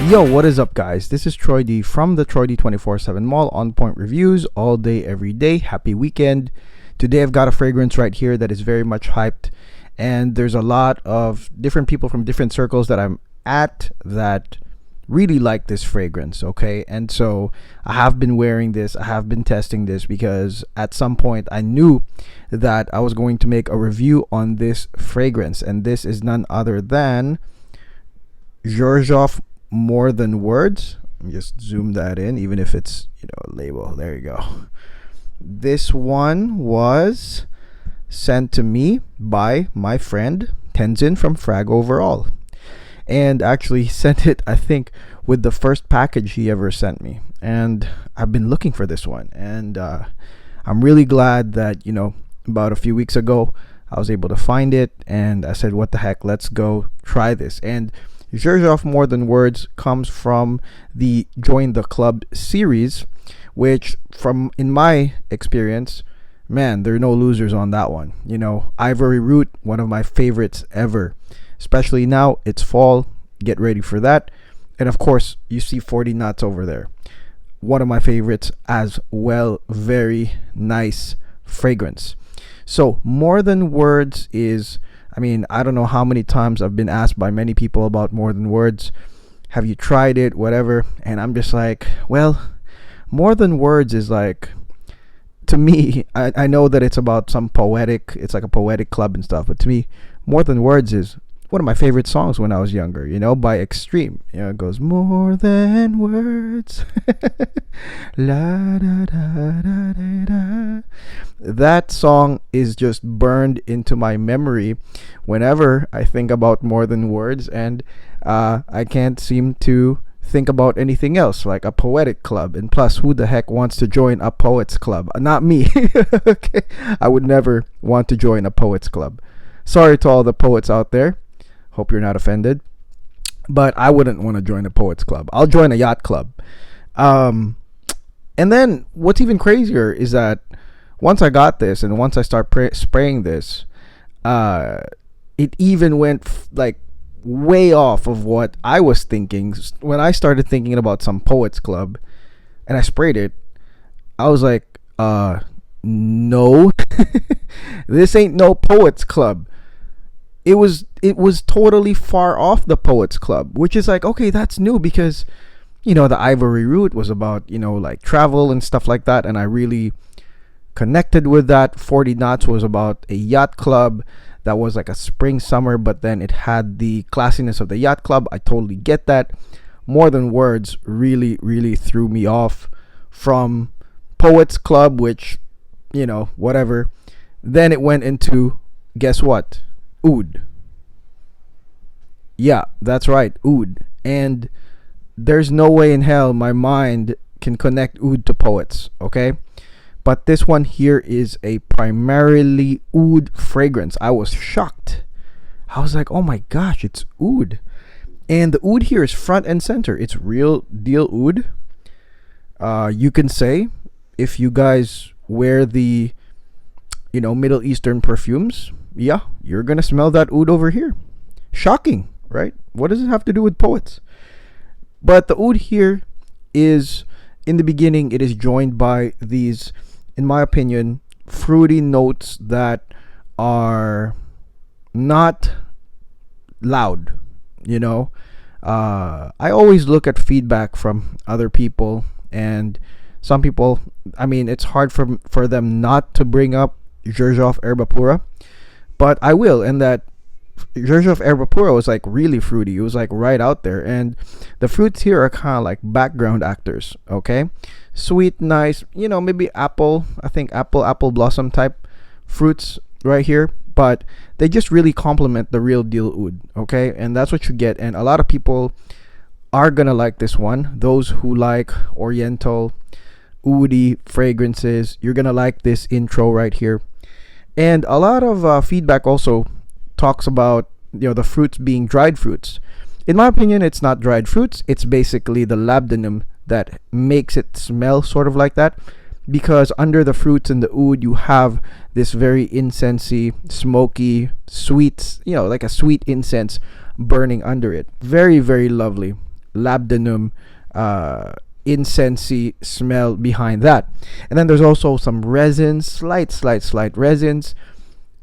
Yo, what is up, guys? This is Troy D from the Troy D 24/7 Mall, on point reviews all day, every day. Happy weekend. Today, I've got a fragrance right here that is very much hyped, and there's a lot of different people from different circles that I'm at that really like this fragrance, okay? And so I have been wearing this, I have been testing this because at some point I knew that I was going to make a review on this fragrance, and this is none other than Xerjoff More Than Words. Just zoom that in, even if it's a label. There you go. This one was sent to me by my friend Tenzin from Frag Overall, and actually sent it, I think, with the first package he ever sent me. And I've been looking for this one, and I'm really glad that about a few weeks ago I was able to find it, and I said, what the heck, let's go try this. And Xerjoff More Than Words comes from the Join the Club series, which, from in my experience, man, there are no losers on that one. Ivory Root, one of my favorites ever, especially now it's fall. Get ready for that. And of course, you see 40 Knots over there, one of my favorites as well. Very nice fragrance. So More Than Words is, I don't know how many times I've been asked by many people about More Than Words. Have you tried it? Whatever. And I'm just like, well, More Than Words is like, to me, I know that it's about it's like a poetic club and stuff, but to me, More Than Words is one of my favorite songs when I was younger, by Extreme. It goes, more than words. La, da, da, da, da, da. That song is just burned into my memory whenever I think about More Than Words, and I can't seem to think about anything else, like a poetic club. And plus, who the heck wants to join a poets club? Not me. Okay, I would never want to join a poets club. Sorry to all the poets out there. Hope you're not offended, but I wouldn't want to join a poets club. I'll join a yacht club. And then what's even crazier is that once I got this, and once I start spraying this, it even went like way off of what I was thinking. When I started thinking about some poets club and I sprayed it, I was like, no, this ain't no poets club. It was totally far off the poets club, which is like, okay, that's new, because the Ivory Root was about like travel and stuff like that, and I really connected with that. 40 Knots was about a yacht club that was like a spring summer, but then it had the classiness of the yacht club. I totally get that. More Than Words really, really threw me off from poets club, which whatever. Then it went into, guess what, oud. Yeah, that's right, oud. And there's no way in hell my mind can connect oud to poets, okay? But this one here is a primarily oud fragrance. I was shocked. I was like, oh my gosh, it's oud. And the oud here is front and center. It's real deal oud. You can say, if you guys wear the Middle Eastern perfumes, yeah, you're gonna smell that oud over here. Shocking, right? What does it have to do with poets? But the oud here is, in the beginning, it is joined by these, in my opinion, fruity notes that are not loud. I always look at feedback from other people, and some people, it's hard for them not to bring up Xerjoff Herba Pura, but I will. And that Xerjoff Herba Pura was like really fruity. It was like right out there, and the fruits here are kind of like background actors. Okay, sweet, nice. Maybe apple. I think apple blossom type fruits right here, but they just really complement the real deal oud. Okay, and that's what you get. And a lot of people are gonna like this one. Those who like Oriental oudy fragrances, you're gonna like this intro right here. And a lot of feedback also talks about the fruits being dried fruits. In my opinion, it's not dried fruits. It's basically the labdanum that makes it smell sort of like that, because under the fruits and the oud, you have this very incensey, smoky, sweet, like a sweet incense burning under it. Very, very lovely labdanum incensey smell behind that. And then there's also some resins, slight resins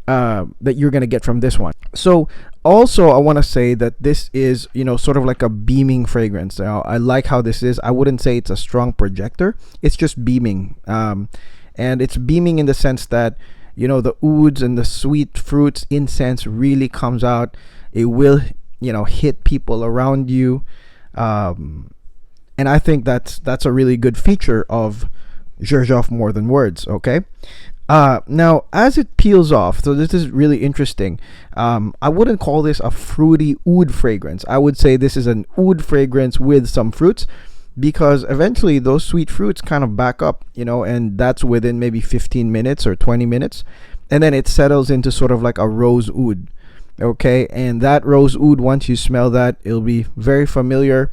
that you're gonna get from this one. So also I want to say that this is, sort of like a beaming fragrance. Now, I like how this is. I wouldn't say it's a strong projector. It's just beaming, and it's beaming in the sense that the ouds and the sweet fruits incense really comes out. It will hit people around you, and I think that's a really good feature of Xerjoff More Than Words. Okay. Now, as it peels off, so this is really interesting. I wouldn't call this a fruity oud fragrance. I would say this is an oud fragrance with some fruits, because eventually those sweet fruits kind of back up, and that's within maybe 15 minutes or 20 minutes. And then it settles into sort of like a rose oud. Okay. And that rose oud, once you smell that, it'll be very familiar.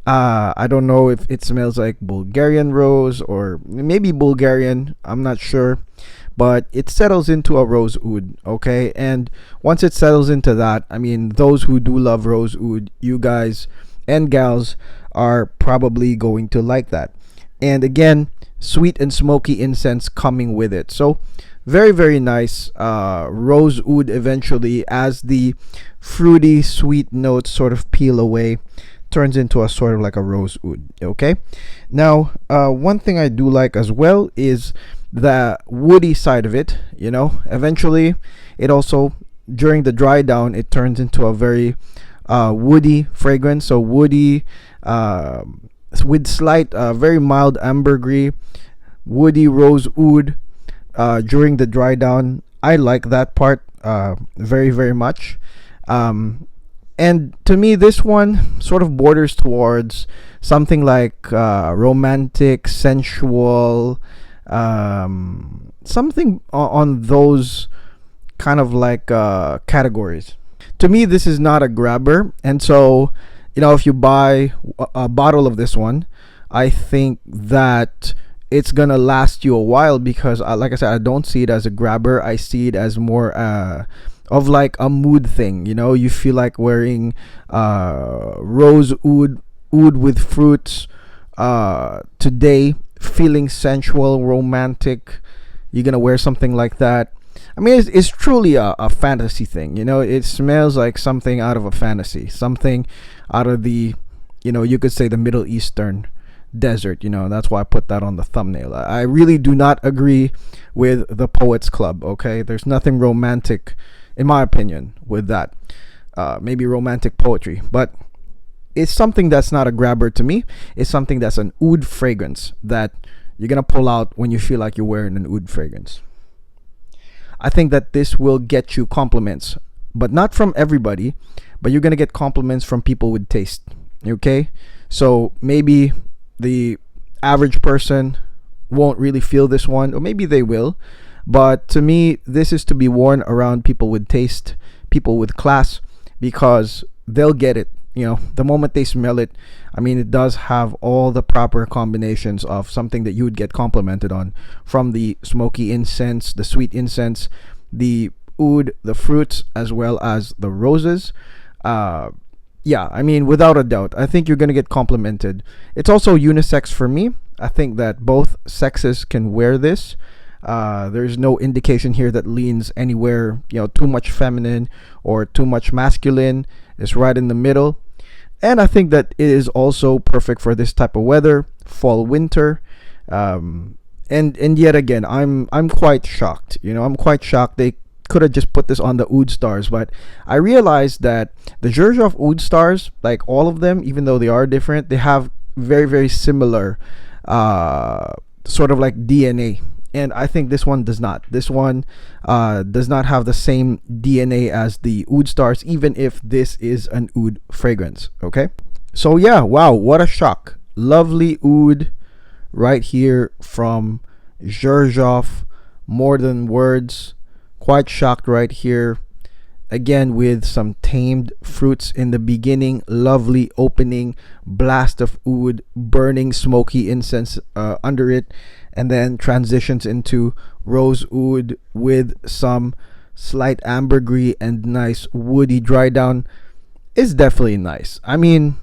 I don't know if it smells like Bulgarian rose or maybe Bulgarian. I'm not sure. But it settles into a rose oud, okay? And once it settles into that, I mean, those who do love rose oud, you guys and gals are probably going to like that. And again, sweet and smoky incense coming with it. So very, very nice rose oud eventually, as the fruity, sweet notes sort of peel away, turns into a sort of like a rose oud. Okay. Now, one thing I do like as well is the woody side of it. Eventually it also, during the dry down, it turns into a very woody fragrance. So woody, with slight very mild ambergris, woody rose oud during the dry down. I like that part very, very much. And to me, this one sort of borders towards something like romantic, sensual, something on those kind of like categories. To me, this is not a grabber. And so, if you buy a bottle of this one, I think that it's going to last you a while, because, like I said, I don't see it as a grabber. I see it as more of like a mood thing. You feel like wearing rose oud with fruits today, feeling sensual, romantic. You're gonna wear something like that. I mean, it's truly a fantasy thing. It smells like something out of a fantasy, something out of the, you could say the Middle Eastern desert. That's why I put that on the thumbnail. I really do not agree with the Poets Club. Okay, there's nothing romantic, in my opinion, with that. Maybe romantic poetry, but it's something that's not a grabber to me. It's something that's an oud fragrance that you're gonna pull out when you feel like you're wearing an oud fragrance. I think that this will get you compliments, but not from everybody. But you're gonna get compliments from people with taste. Okay, so maybe the average person won't really feel this one, or maybe they will. But to me, this is to be worn around people with taste, people with class, because they'll get it. The moment they smell it, I mean, it does have all the proper combinations of something that you would get complimented on, from the smoky incense, the sweet incense, the oud, the fruits, as well as the roses. Yeah, I mean, without a doubt, I think you're going to get complimented. It's also unisex for me. I think that both sexes can wear this. There's no indication here that leans anywhere, too much feminine or too much masculine. It's right in the middle. And I think that it is also perfect for this type of weather, fall, winter. And yet again, I'm quite shocked. I'm quite shocked. They could have just put this on the oud stars, but I realized that the Xerjoff oud stars, like all of them, even though they are different, they have very, very similar sort of like DNA. And I think this one does not. This one does not have the same DNA as the oud stars, even if this is an oud fragrance. Okay, so yeah, wow, what a shock. Lovely oud right here from Xerjoff, More Than Words. Quite shocked right here. Again, with some tamed fruits in the beginning. Lovely opening, blast of oud, burning smoky incense under it, and then transitions into rose oud with some slight ambergris and nice woody dry down. Is definitely nice. I mean,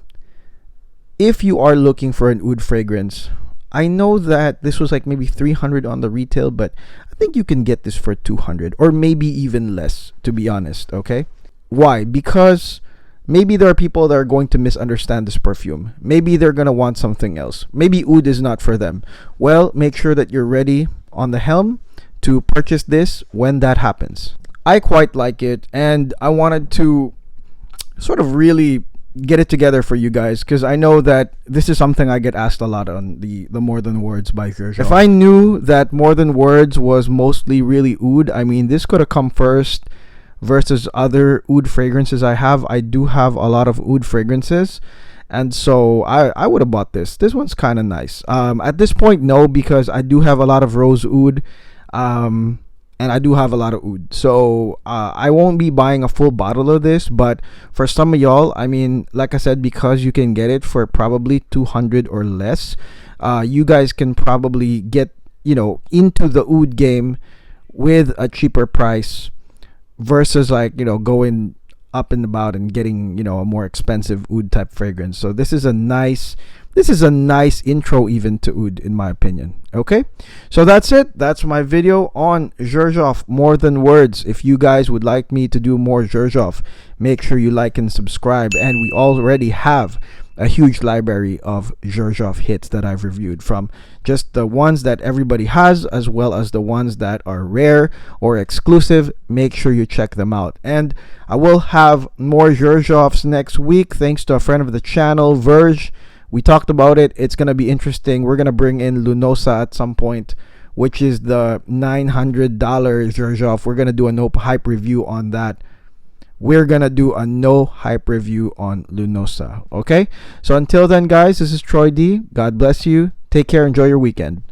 if you are looking for an oud fragrance, I know that this was like maybe 300 on the retail, but I think you can get this for 200 or maybe even less, to be honest, okay? Why? Because maybe there are people that are going to misunderstand this perfume. Maybe they're going to want something else. Maybe oud is not for them. Well, make sure that you're ready on the helm to purchase this when that happens. I quite like it, and I wanted to sort of really get it together for you guys, because I know that this is something I get asked a lot on the More Than Words by Xerjoff. If I knew that More Than Words was mostly really oud, I mean, this could have come first versus other oud fragrances I have. I do have a lot of oud fragrances, and so I would have bought this. This one's kind of nice. At this point, no, because I do have a lot of rose oud. And I do have a lot of oud. So I won't be buying a full bottle of this, but for some of y'all, I mean, like I said, because you can get it for probably 200 or less, you guys can probably get, into the oud game with a cheaper price versus like, going up and about and getting, a more expensive oud type fragrance. So this is a nice intro even to oud, in my opinion. Okay, so that's it. That's my video on Xerjoff More Than Words. If you guys would like me to do more Xerjoff, make sure you like and subscribe. And we already have a huge library of Xerjoff hits that I've reviewed, from just the ones that everybody has as well as the ones that are rare or exclusive. Make sure you check them out. And I will have more Xerjoffs next week, thanks to a friend of the channel, Verge. We talked about it. It's going to be interesting. We're going to bring in Lunosa at some point, which is the $900 Xerjoff. We're going to do a no hype review on that. We're going to do a no hype review on Lunosa. Okay? So until then, guys, this is Troy D. God bless you. Take care. Enjoy your weekend.